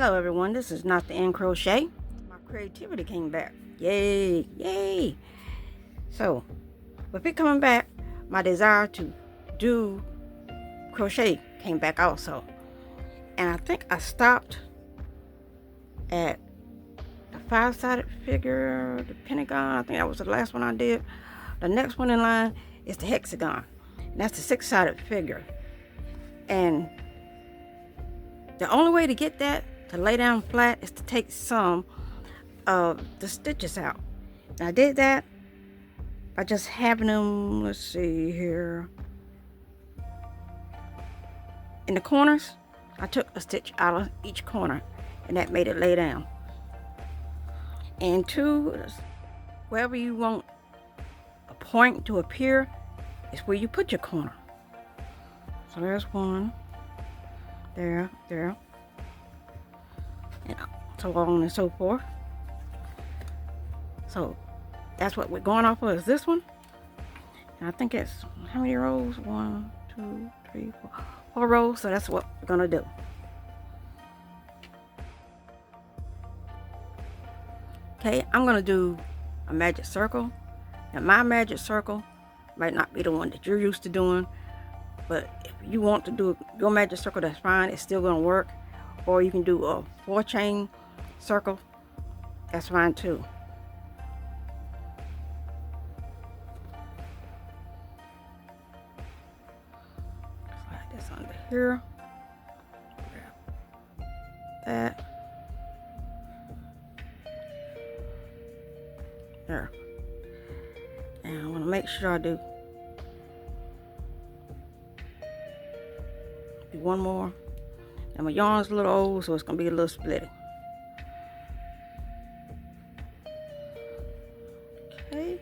Hello everyone, this is Not the End Crochet. My creativity came back. Yay, yay. So, with it coming back, my desire to do crochet came back also. And I think I stopped at the 5-sided figure, the pentagon. I think that was the last one I did. The next one in line is the hexagon. And that's the 6-sided figure. And the only way to get that to lay down flat is to take some of the stitches out. And I did that by just having them, let's see here, in the corners. I took a stitch out of each corner and that made it lay down. And two, wherever you want a point to appear is where you put your corner. So there's one, there, and so on and so forth. So that's what we're going off of, is this one. And I think it's, how many rows? 1, 2, 3, 4 rows. So that's what we're gonna do. Okay, I'm gonna do a magic circle. Now my magic circle might not be the one that you're used to doing, but if you want to do your magic circle, that's fine, it's still gonna work. Or you can do a 4-chain circle, that's fine too. Slide this under here, grab that, there. And I want to make sure I do one more. And my yarn's a little old, so it's going to be a little splitty. Okay.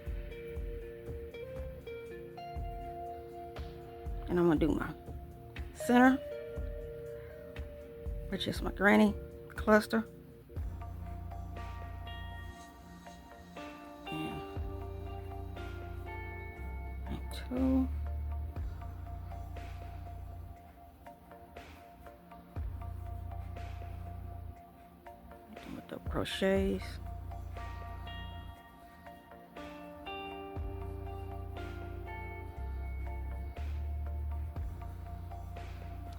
And I'm going to do my center, which is my granny cluster. And 2. With the crochets.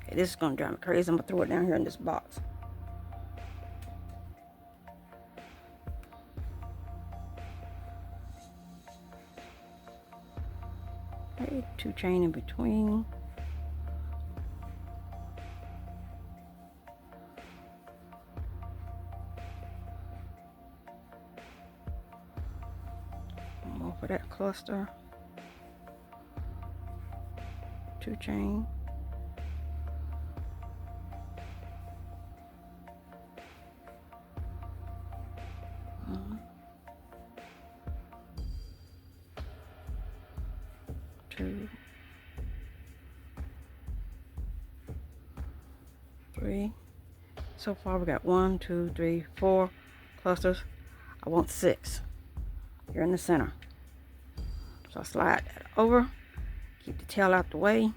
Okay, this is gonna drive me crazy. I'm gonna throw it down here in this box. Okay, 2 chain in between. More for that cluster. 2 chain. Two, 3. So far we got 1, 2, 3, 4 clusters. I want 6 here in the center. So I slide that over, keep the tail out the way.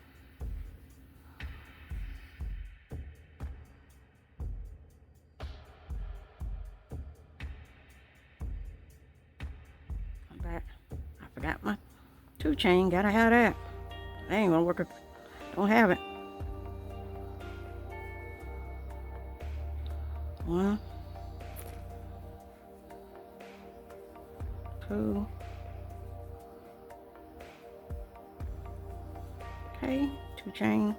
I'm back. I forgot my 2 chain, gotta have that. That ain't gonna work if I don't have it. 1, 2. Okay, 2 chain.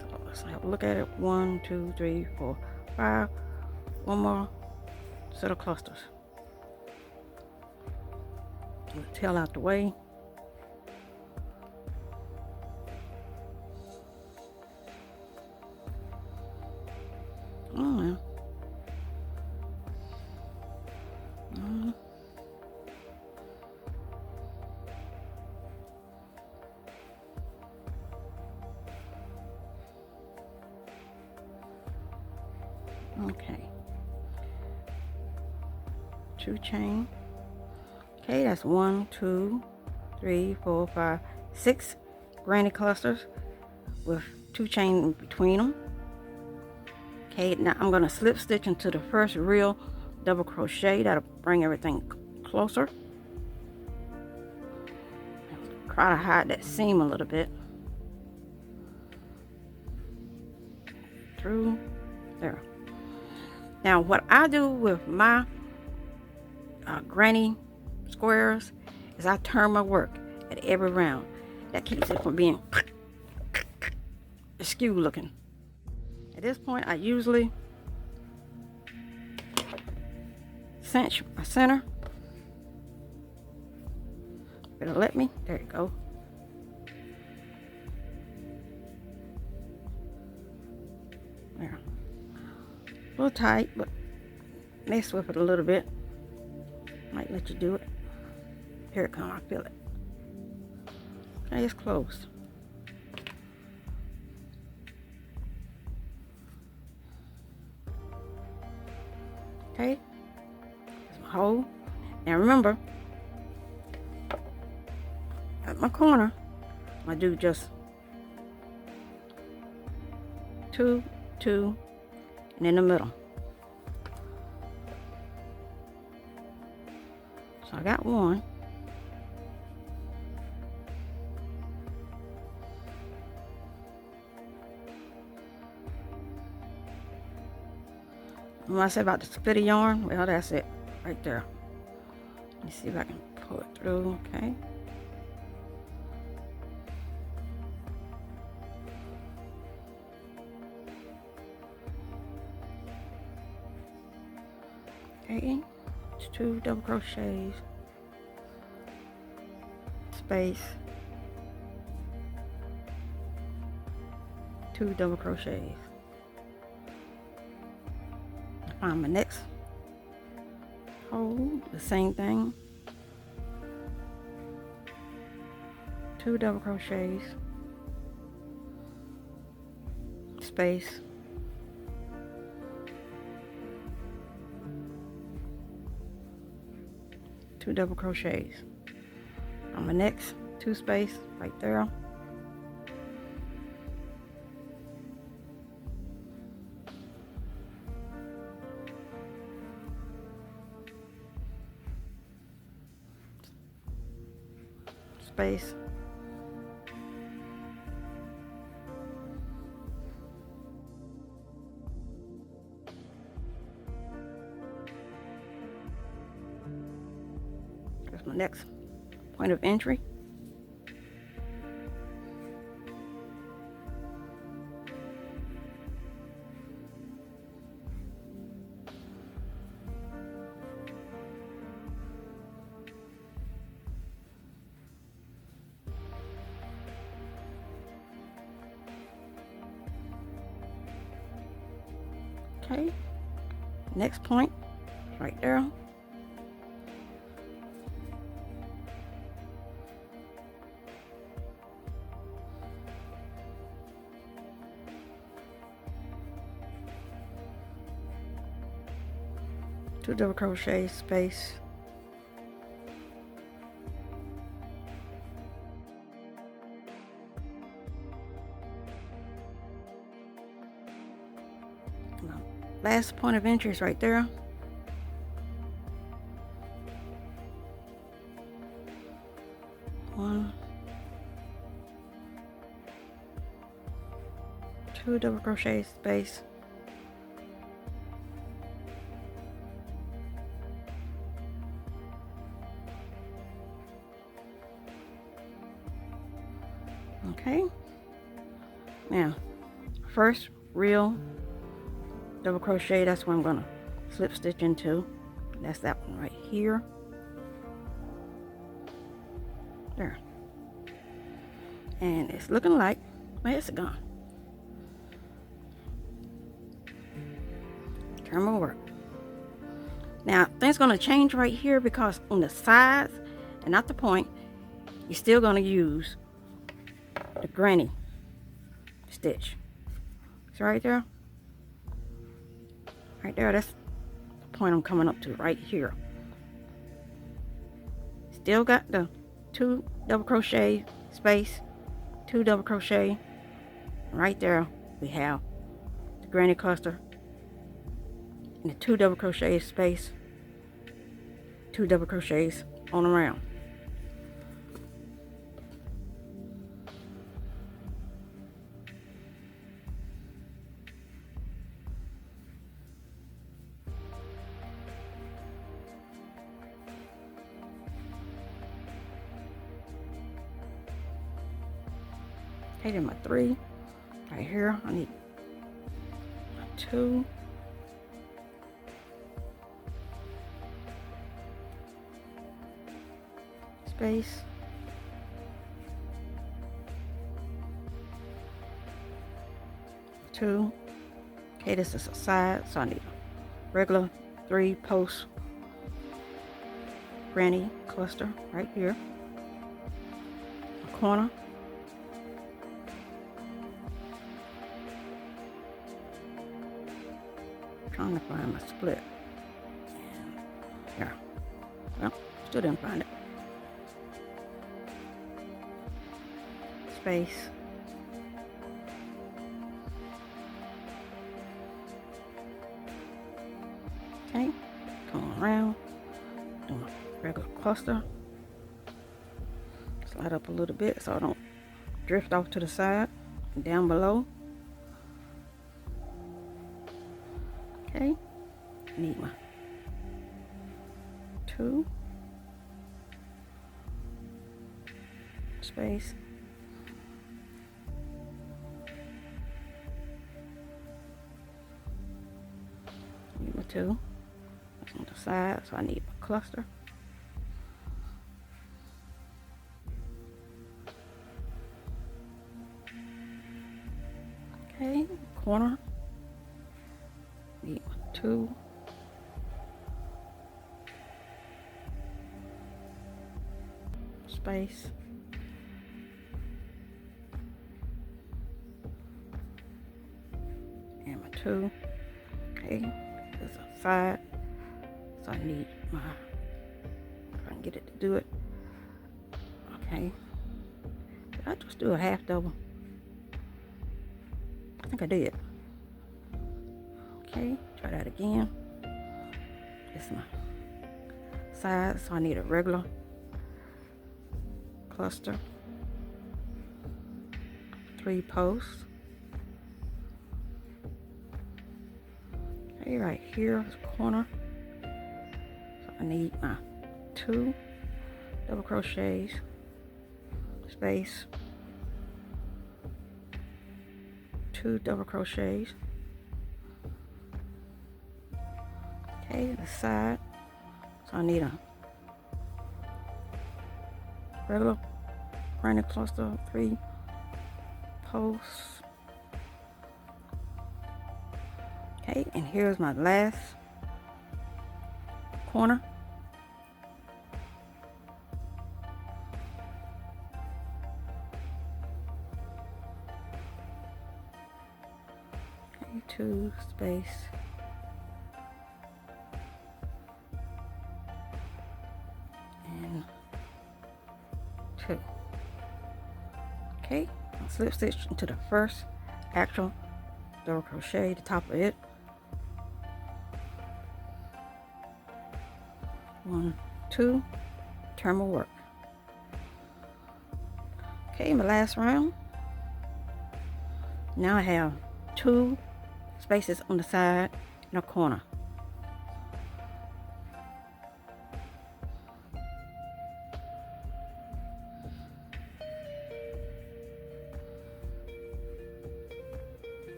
So let's have a look at it. 1, 2, 3, 4, 5. One more set of clusters. Get the tail out the way. Oh, yeah. Okay. 2 chain. Okay, that's 1, 2, 3, 4, 5, 6 granny clusters with 2 chain in between them. Okay, now I'm going to slip stitch into the first real double crochet. That'll bring everything closer. Try to hide that seam a little bit. Through there. Now what I do with my granny squares is I turn my work at every round. That keeps it from being askew looking. At this point, I usually cinch my center. It'll let me. There you go. There. A little tight, but mess with it a little bit. Might let you do it. Here it comes. I feel it. Okay, it's closed. Okay, there's my hole. Now remember, at my corner, I do just 2, 2, and in the middle. So I got one. When I say about the split of yarn, well, that's it right there. Let me see if I can pull it through. Okay. Okay, it's 2 double crochets, space, 2 double crochets. Find my next hole, the same thing, 2 double crochets, space, 2 double crochets. On my next 2 space right there. Space. There's my next point of entry. Okay, next point right there. Two double crochet, space, last point of entry is right there. One, 2 double crochet, space, okay. Now, first real double crochet, that's what I'm gonna slip stitch into. That's that one right here. There. And it's looking like my hexagon. Turn my work. Now things gonna change right here because on the sides and not the point, you're still gonna use the granny stitch. So right there. Right there, that's the point I'm coming up to right here. Still got the 2 double crochet, space, 2 double crochet. Right there we have the granny cluster in the 2 double crochet space, 2 double crochets on around. Okay, then my 3 right here. I need my 2, space, 2. Okay, this is a side, so I need a regular 3 post granny cluster right here, a corner, trying to find my split. Here. Well, still didn't find it. Space. Okay, come around, do my regular cluster. Slide up a little bit so I don't drift off to the side and down below. Okay, need my 2, space, need my 2. That's on the side, so I need my cluster. Okay, corner. Need my 2. Space. And my 2. Okay, there's a side. So I need my, if I can get it to do it. Okay. Did I just do a half double? I think I did. Okay, try that again. This is my side, so I need a regular cluster, 3 posts. Okay, right here is a corner. So I need my 2 double crochets, space, 2 double crochets. Okay, the side, so I need a regular granny cluster, 3 posts. Okay, and here's my last corner. Okay, 2 space. And 2. Okay, I'll slip stitch into the first actual double crochet, the top of it. 1, 2, turn my work. Okay, my last round. Now I have 2 spaces on the side and a corner.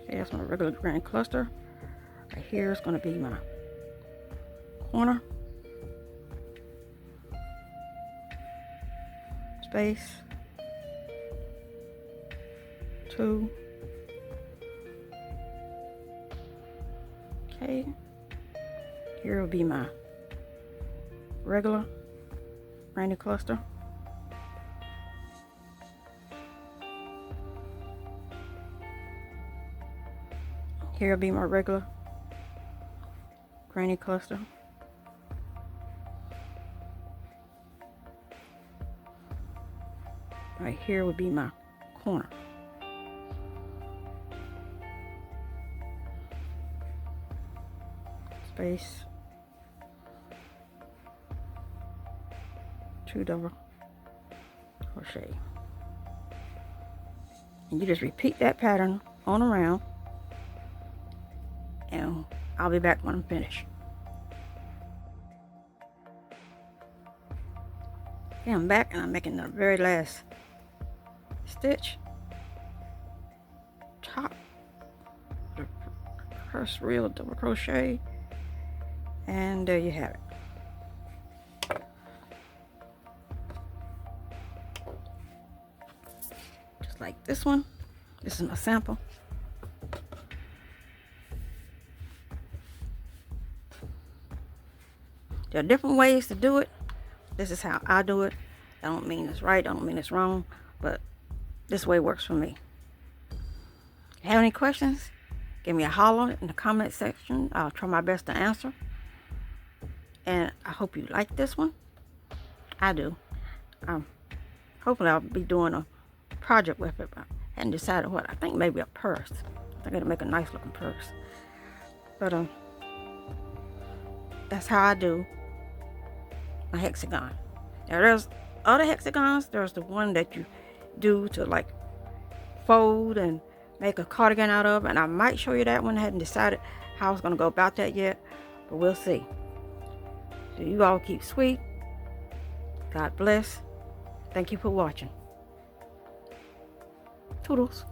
Okay, that's my regular granny cluster. Right here is going to be my corner, space, 2. Okay, here will be my regular granny cluster. Here will be my regular granny cluster. Right here would be my corner. space, 2 double crochet, and you just repeat that pattern on around, and I'll be back when I'm finished. Okay, I'm back, and I'm making the very last stitch, top the first real double crochet, and there you have it. Just like this one. This is my sample. There are different ways to do it. This is how I do it. I don't mean it's right, I don't mean it's wrong, but this way works for me. If you have any questions, give me a holler in the comment section. I'll try my best to answer. And I hope you like this one. I do. Hopefully I'll be doing a project with it, but I hadn't decided what. I think maybe a purse. I think it'll make a nice looking purse. But that's how I do my hexagon. Now there's other hexagons. There's the one that you do to like fold and make a cardigan out of, and I might show you that one. I hadn't decided how I was going to go about that yet, but we'll see. So you all keep sweet. God bless. Thank you for watching. Toodles.